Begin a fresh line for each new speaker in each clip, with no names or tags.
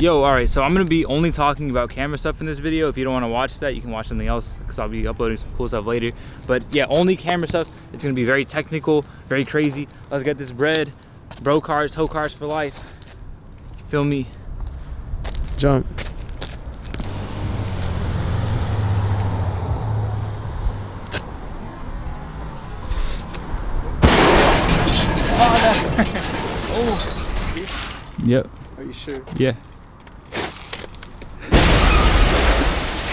Yo, alright, so I'm gonna be only talking about camera stuff in this video. If you don't want to watch that, you can watch something else because I'll be uploading some cool stuff later. But yeah, only camera stuff. It's gonna be very technical, very crazy. Let's get this bread. Bro cars, hoe cars for life. You feel me?
Jump.
Oh. Yep.
Are you sure?
Yeah.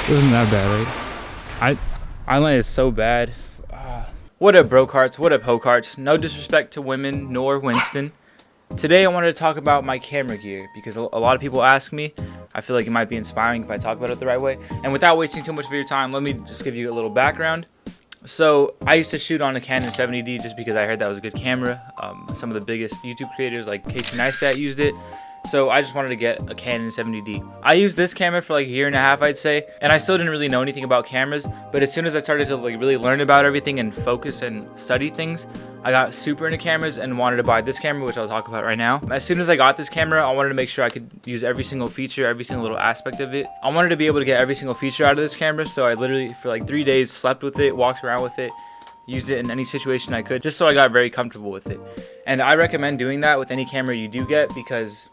Wasn't that bad, right? Island is so bad. What up, bro carts? What up, hoe carts? No disrespect to women nor Winston. Today I wanted to talk about my camera gear because a lot of people ask me. I feel like it might be inspiring if I talk about it the right way. And without wasting too much of your time, let me just give you a little background. So I used to shoot on a Canon 70D just because I heard that was a good camera. Some of the biggest YouTube creators like Casey Neistat used it. So I just wanted to get a Canon 70D. I used this camera for like a year and a half, I'd say, and I still didn't really know anything about cameras, but as soon as I started to like really learn about everything and focus and study things, I got super into cameras and wanted to buy this camera, which I'll talk about right now. As soon as I got this camera, I wanted to make sure I could use every single feature, every single little aspect of it. I wanted to be able to get every single feature out of this camera, so I literally for like 3 days slept with it, walked around with it, used it in any situation I could, just so I got very comfortable with it. And I recommend doing that with any camera you do get because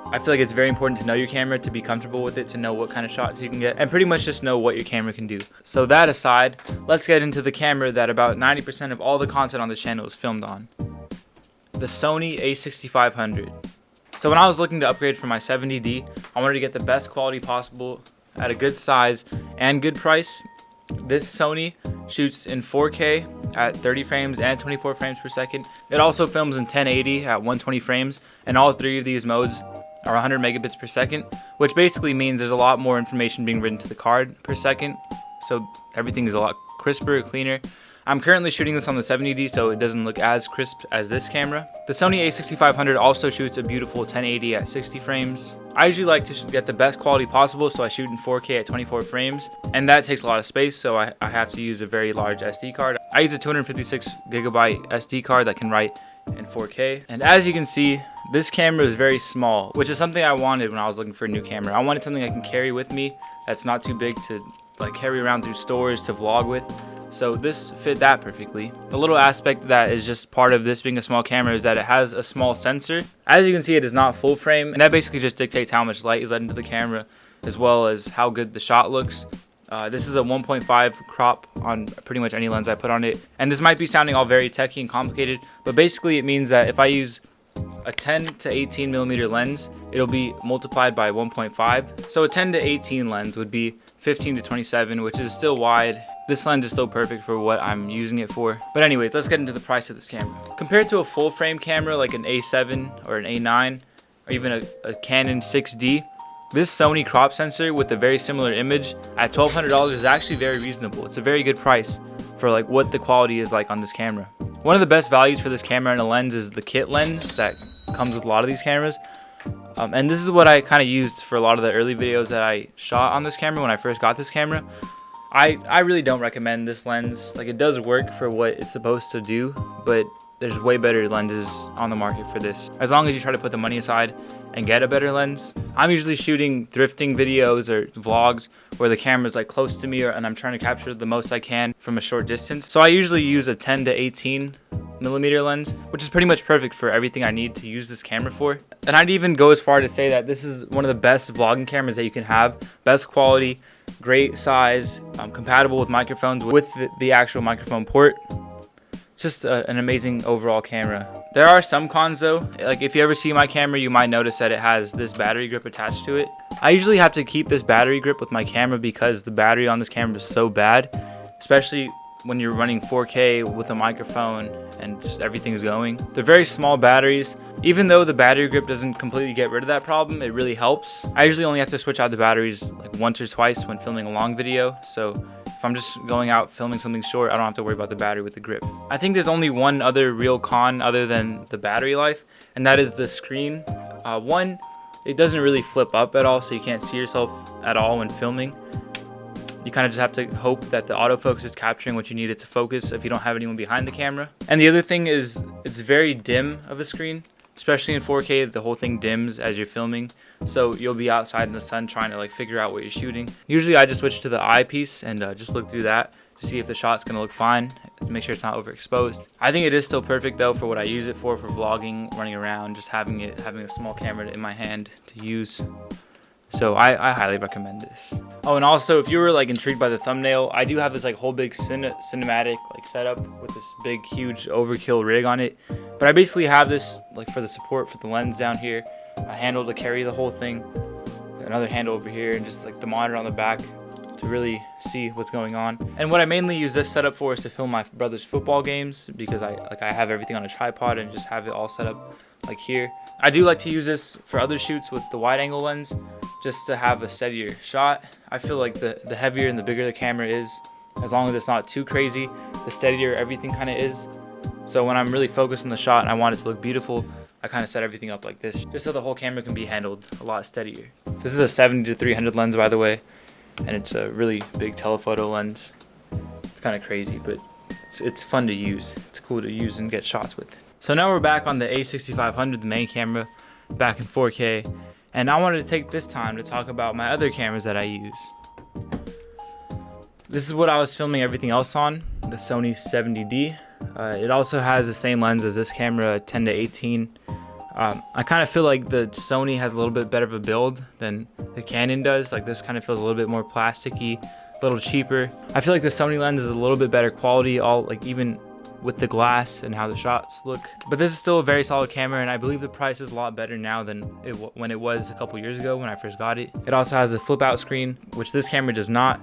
I feel like it's very important to know your camera, to be comfortable with it, to know what kind of shots you can get, and pretty much just know what your camera can do. So that aside, let's get into the camera that about 90% of all the content on this channel is filmed on. The Sony a6500. So when I was looking to upgrade from my 70D, I wanted to get the best quality possible at a good size and good price. This Sony shoots in 4K at 30 frames and 24 frames per second. It also films in 1080 at 120 frames, and all three of these modes are 100 megabits per second, which basically means there's a lot more information being written to the card per second, so everything is a lot crisper, cleaner. I'm currently shooting this on the 70D, so it doesn't look as crisp as this camera. The Sony a6500 also shoots a beautiful 1080 at 60 frames. I usually like to get the best quality possible, so I shoot in 4K at 24 frames, and that takes a lot of space, so I have to use a very large SD card. I use a 256 gigabyte SD card that can write in 4K, and as you can see, this camera is very small, which is something I wanted when I was looking for a new camera. I wanted something I can carry with me that's not too big to like carry around through stores to vlog with. So this fit that perfectly. The little aspect that is just part of this being a small camera is that it has a small sensor. As you can see, it is not full frame, and that basically just dictates how much light is let into the camera as well as how good the shot looks. This is a 1.5 crop on pretty much any lens I put on it. And this might be sounding all very techy and complicated, but basically it means that if I use a 10 to 18 millimeter lens, it'll be multiplied by 1.5. So a 10 to 18 lens would be 15 to 27, which is still wide. This lens is still perfect for what I'm using it for. But anyways, let's get into the price of this camera. Compared to a full frame camera like an A7 or an A9 or even a Canon 6D, this Sony crop sensor with a very similar image at $1,200 is actually very reasonable. It's a very good price for like what the quality is like on this camera. One of the best values for this camera and a lens is the kit lens that comes with a lot of these cameras. And this is what I kind of used for a lot of the early videos that I shot on this camera when I first got this camera. I really don't recommend this lens. Like, it does work for what it's supposed to do, but there's way better lenses on the market for this. As long as you try to put the money aside and get a better lens. I'm usually shooting thrifting videos or vlogs where the camera's like close to me and I'm trying to capture the most I can from a short distance. So I usually use a 10 to 18 millimeter lens, which is pretty much perfect for everything I need to use this camera for. And I'd even go as far to say that this is one of the best vlogging cameras that you can have. Best quality, great size, compatible with microphones with the actual microphone port. Just an amazing overall camera. There are some cons though. Like, if you ever see my camera, you might notice that it has this battery grip attached to it. I usually have to keep this battery grip with my camera because the battery on this camera is so bad, especially when you're running 4K with a microphone and just everything's going. They're very small batteries. Even though the battery grip doesn't completely get rid of that problem, it really helps. I usually only have to switch out the batteries like once or twice when filming a long video, so if I'm just going out filming something short, I don't have to worry about the battery with the grip. I think there's only one other real con other than the battery life, and that is the screen. One, it doesn't really flip up at all, so you can't see yourself at all when filming. You kind of just have to hope that the autofocus is capturing what you need it to focus if you don't have anyone behind the camera. And the other thing is it's very dim of a screen. especially in 4K. The whole thing dims as you're filming, so you'll be outside in the sun trying to like figure out what you're shooting. Usually I just switch to the eyepiece and just look through that to see if the shot's gonna look fine, to make sure it's not overexposed. I think it is still perfect though for what I use it for vlogging, running around, just having a small camera in my hand to use. So I highly recommend this. Oh, and also if you were like intrigued by the thumbnail, I do have this like whole big cinematic like setup with this big huge overkill rig on it. But I basically have this like for the support for the lens down here, a handle to carry the whole thing, another handle over here, and just like the monitor on the back to really see what's going on. And what I mainly use this setup for is to film my brother's football games, because I have everything on a tripod and just have it all set up like here. I do like to use this for other shoots with the wide angle lens, just to have a steadier shot. I feel like the heavier and the bigger the camera is, as long as it's not too crazy, the steadier everything kind of is. So when I'm really focused on the shot and I want it to look beautiful, I kind of set everything up like this, just so the whole camera can be handled a lot steadier. This is a 70-300 lens, by the way, and it's a really big telephoto lens. It's kind of crazy, but it's fun to use. It's cool to use and get shots with. So now we're back on the A6500, the main camera, back in 4K. And I wanted to take this time to talk about my other cameras that I use. This is what I was filming everything else on, the Sony 70D. It also has the same lens as this camera, 10-18. I kind of feel like the Sony has a little bit better of a build than the Canon does. Like this kind of feels a little bit more plasticky, a little cheaper. I feel like the Sony lens is a little bit better quality, even with the glass and how the shots look. But this is still a very solid camera, and I believe the price is a lot better now than when it was a couple years ago when I first got it. It also has a flip out screen, which this camera does not.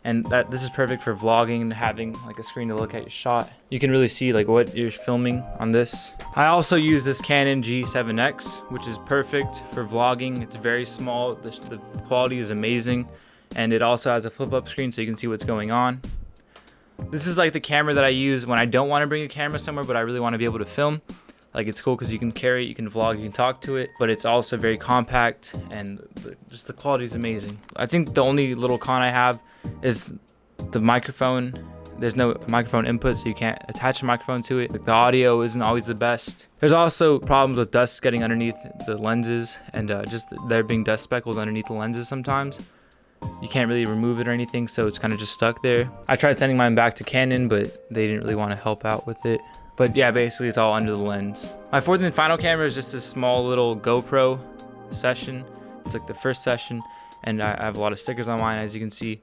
And this is perfect for vlogging and having like a screen to look at your shot. You can really see like what you're filming on this. I also use this Canon G7X, which is perfect for vlogging. It's very small, the quality is amazing, and it also has a flip up screen so you can see what's going on. This is like the camera that I use when I don't want to bring a camera somewhere, but I really want to be able to film. Like it's cool because you can carry it, you can vlog, you can talk to it, but it's also very compact, and just the quality is amazing. I think the only little con I have is the microphone. There's no microphone input, so you can't attach a microphone to it. Like the audio isn't always the best. There's also problems with dust getting underneath the lenses, and just there being dust speckles underneath the lenses sometimes. You can't really remove it or anything, so it's kind of just stuck there. I tried sending mine back to Canon, but they didn't really want to help out with it. But yeah, basically it's all under the lens. My fourth and final camera is just a small little GoPro session. It's like the first session, and I have a lot of stickers on mine, as you can see.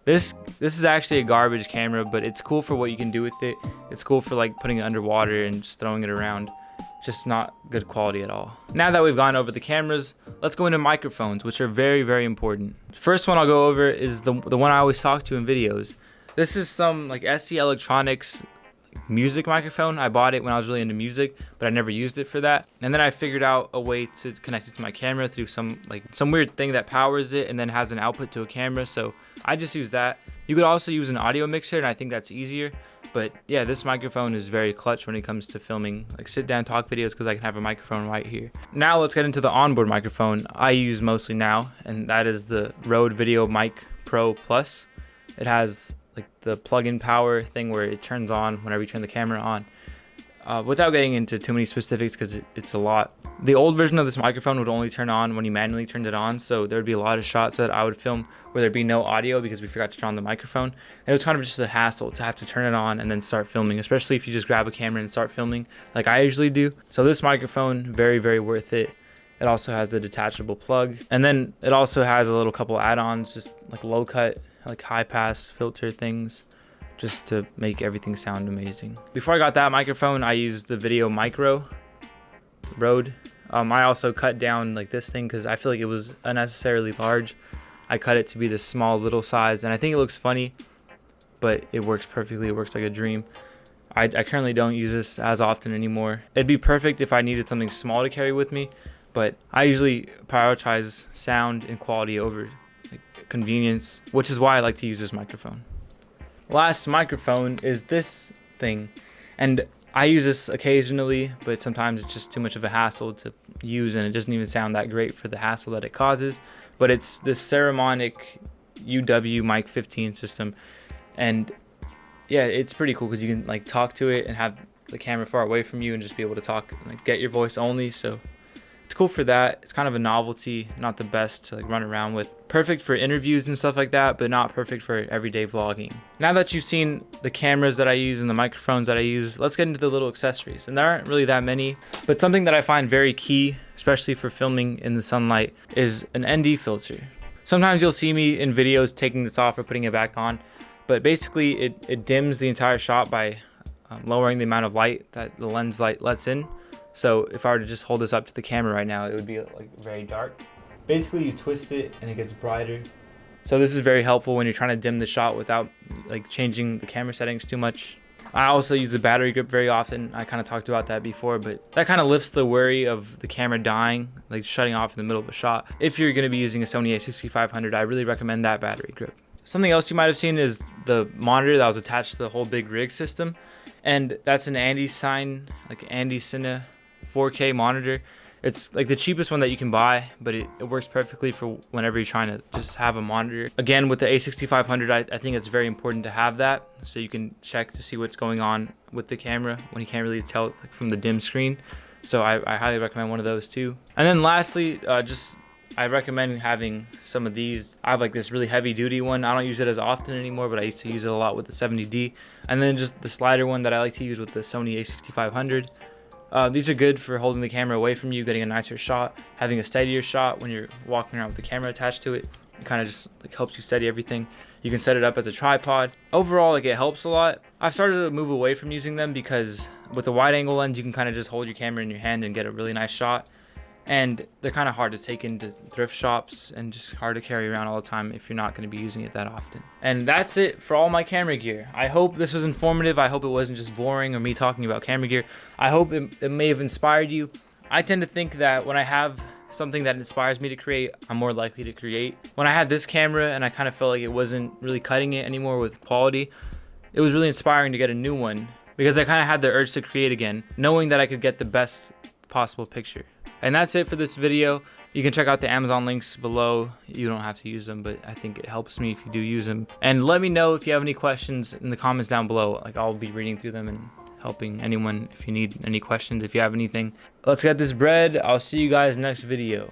This is actually a garbage camera, but it's cool for what you can do with it. It's cool for like putting it underwater and just throwing it around. Just not good quality at all. Now that we've gone over the cameras, let's go into microphones, which are very, very important. First one I'll go over is the one I always talk to in videos. This is some like SC Electronics music microphone. I bought it when I was really into music, but I never used it for that. And then I figured out a way to connect it to my camera through some weird thing that powers it and then has an output to a camera. So I just use that. You could also use an audio mixer, and I think that's easier. But yeah, this microphone is very clutch when it comes to filming like sit down talk videos, because I can have a microphone right here. Now let's get into the onboard microphone I use mostly now, and that is the Rode Video Mic Pro Plus. It has like the plug-in power thing where it turns on whenever you turn the camera on. Without getting into too many specifics, because it's a lot. The old version of this microphone would only turn on when you manually turned it on, so there would be a lot of shots that I would film where there'd be no audio because we forgot to turn on the microphone. And it was kind of just a hassle to have to turn it on and then start filming, especially if you just grab a camera and start filming like I usually do. So this microphone, very, very worth it. It also has the detachable plug, and then it also has a little couple add-ons, just like low cut, like high pass filter things, just to make everything sound amazing. Before I got that microphone, I used the Video Micro Rode. I also cut down like this thing because I feel like it was unnecessarily large. I cut it to be this small little size, and I think it looks funny, but it works perfectly. It works like a dream. I currently don't use this as often anymore. It'd be perfect if I needed something small to carry with me, but I usually prioritize sound and quality over like convenience, which is why I like to use this microphone. Last microphone is this thing, and I use this occasionally, but sometimes it's just too much of a hassle to use, and it doesn't even sound that great for the hassle that it causes. But it's this Saramonic UW Mic 15 system, and yeah, it's pretty cool because you can like talk to it and have the camera far away from you and just be able to talk, like get your voice only. So it's cool for that. It's kind of a novelty, not the best to like run around with. Perfect for interviews and stuff like that, but not perfect for everyday vlogging. Now that you've seen the cameras that I use and the microphones that I use, let's get into the little accessories. And there aren't really that many, but something that I find very key, especially for filming in the sunlight, is an ND filter. Sometimes you'll see me in videos taking this off or putting it back on, but basically it dims the entire shot by lowering the amount of light that the lens light lets in. So if I were to just hold this up to the camera right now, it would be like very dark. Basically you twist it and it gets brighter. So this is very helpful when you're trying to dim the shot without like changing the camera settings too much. I also use the battery grip very often. I kind of talked about that before, but that kind of lifts the worry of the camera dying, like shutting off in the middle of a shot. If you're going to be using a Sony a6500, I really recommend that battery grip. Something else you might have seen is the monitor that was attached to the whole big rig system. And that's an Andicine, like Andicine 4K monitor. It's like the cheapest one that you can buy, but it works perfectly for whenever you're trying to just have a monitor. Again, with the a6500, I think it's very important to have that so you can check to see what's going on with the camera when you can't really tell it, like, from the dim screen. So I highly recommend one of those too. And then lastly, I recommend having some of these. I have like this really heavy duty one. I don't use it as often anymore, but I used to use it a lot with the 70D. And then just the slider one that I like to use with the Sony a6500. These are good for holding the camera away from you, getting a nicer shot, having a steadier shot when you're walking around with the camera attached to it. It kind of just like helps you steady everything. You can set it up as a tripod. Overall, like, it helps a lot. I've started to move away from using them because with the wide angle lens, you can kind of just hold your camera in your hand and get a really nice shot. And they're kind of hard to take into thrift shops and just hard to carry around all the time if you're not going to be using it that often. And that's it for all my camera gear. I hope this was informative. I hope it wasn't just boring or me talking about camera gear. I hope it may have inspired you. I tend to think that when I have something that inspires me to create, I'm more likely to create. When I had this camera and I kind of felt like it wasn't really cutting it anymore with quality, it was really inspiring to get a new one because I kind of had the urge to create again, knowing that I could get the best possible picture. And that's it for this video. You can check out the Amazon links below. You don't have to use them, but I think it helps me if you do use them. And let me know if you have any questions in the comments down below. Like, I'll be reading through them and helping anyone if you need any questions, if you have anything. Let's get this bread. I'll see you guys next video.